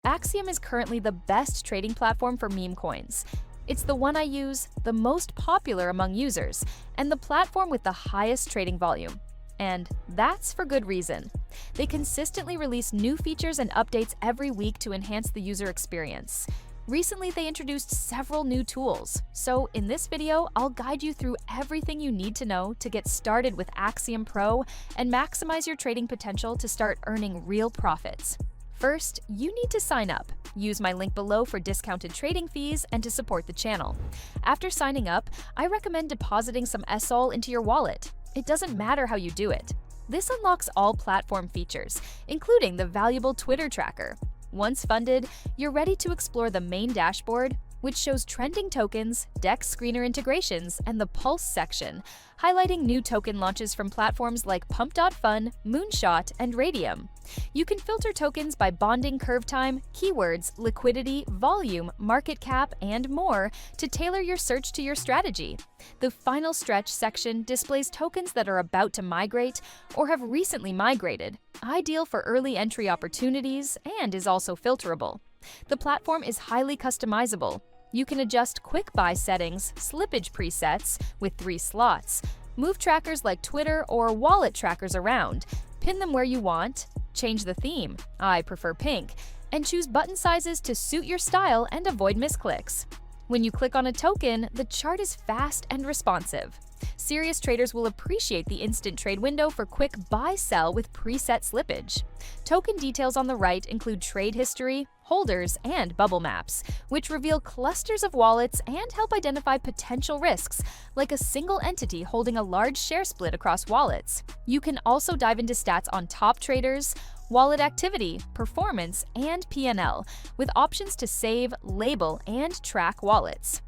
Axiom is currently the best trading platform for meme coins. It's the one I use, the most popular among users, and the platform with the highest trading volume. And that's for good reason. They consistently release new features and updates every week to enhance the user experience. Recently, they introduced several new tools, so in this video, I'll guide you through everything you need to know to get started with Axiom Pro and maximize your trading potential to start earning real profits. First, you need to sign up. Use my link below for discounted trading fees and to support the channel. After signing up, I recommend depositing some SOL into your wallet. It doesn't matter how you do it. This unlocks all platform features, including the valuable Twitter tracker. Once funded, you're ready to explore the main dashboard, which shows trending tokens, DEX screener integrations, and the Pulse section, highlighting new token launches from platforms like Pump.Fun, Moonshot, and Radium. You can filter tokens by bonding curve time, keywords, liquidity, volume, market cap, and more to tailor your search to your strategy. The final stretch section displays tokens that are about to migrate or have recently migrated, ideal for early entry opportunities, and is also filterable. The platform is highly customizable. You can adjust quick buy settings, slippage presets with 3 slots, move trackers like Twitter or wallet trackers around, pin them where you want, change the theme, I prefer pink, and choose button sizes to suit your style and avoid misclicks. When you click on a token, the chart is fast and responsive. Serious traders will appreciate the instant trade window for quick buy-sell with preset slippage. Token details on the right include trade history, holders, and bubble maps, which reveal clusters of wallets and help identify potential risks, like a single entity holding a large share split across wallets. You can also dive into stats on top traders, wallet activity, performance, and P&L, with options to save, label, and track wallets.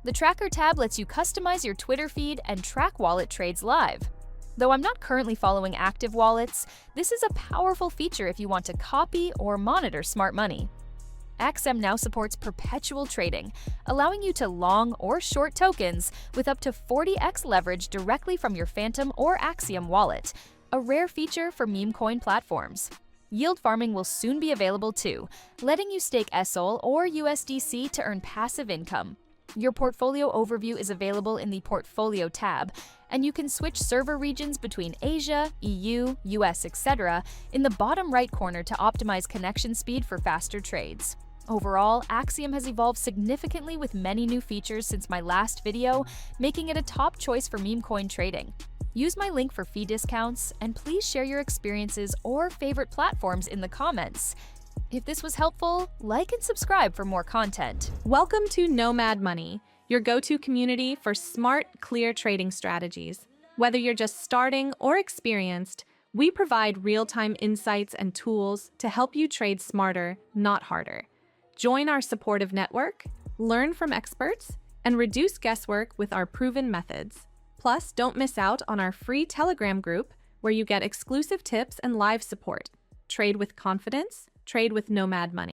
The Tracker tab lets you customize your Twitter feed and track wallet trades live. Though I'm not currently following active wallets, this is a powerful feature if you want to copy or monitor smart money. Axiom now supports perpetual trading, allowing you to long or short tokens with up to 40x leverage directly from your Phantom or Axiom wallet, a rare feature for meme coin platforms. Yield farming will soon be available too, letting you stake SOL or USDC to earn passive income. Your portfolio overview is available in the Portfolio tab, and you can switch server regions between Asia, EU, US, etc. in the bottom right corner to optimize connection speed for faster trades. Overall, Axiom has evolved significantly with many new features since my last video, making it a top choice for meme coin trading. Use my link for fee discounts, and please share your experiences or favorite platforms in the comments. If this was helpful, like and subscribe for more content. Welcome to Nomad Money, your go-to community for smart, clear trading strategies. Whether you're just starting or experienced, we provide real-time insights and tools to help you trade smarter, not harder. Join our supportive network, learn from experts, and reduce guesswork with our proven methods. Plus, don't miss out on our free Telegram group where you get exclusive tips and live support. Trade with confidence. Trade with Nomad Money.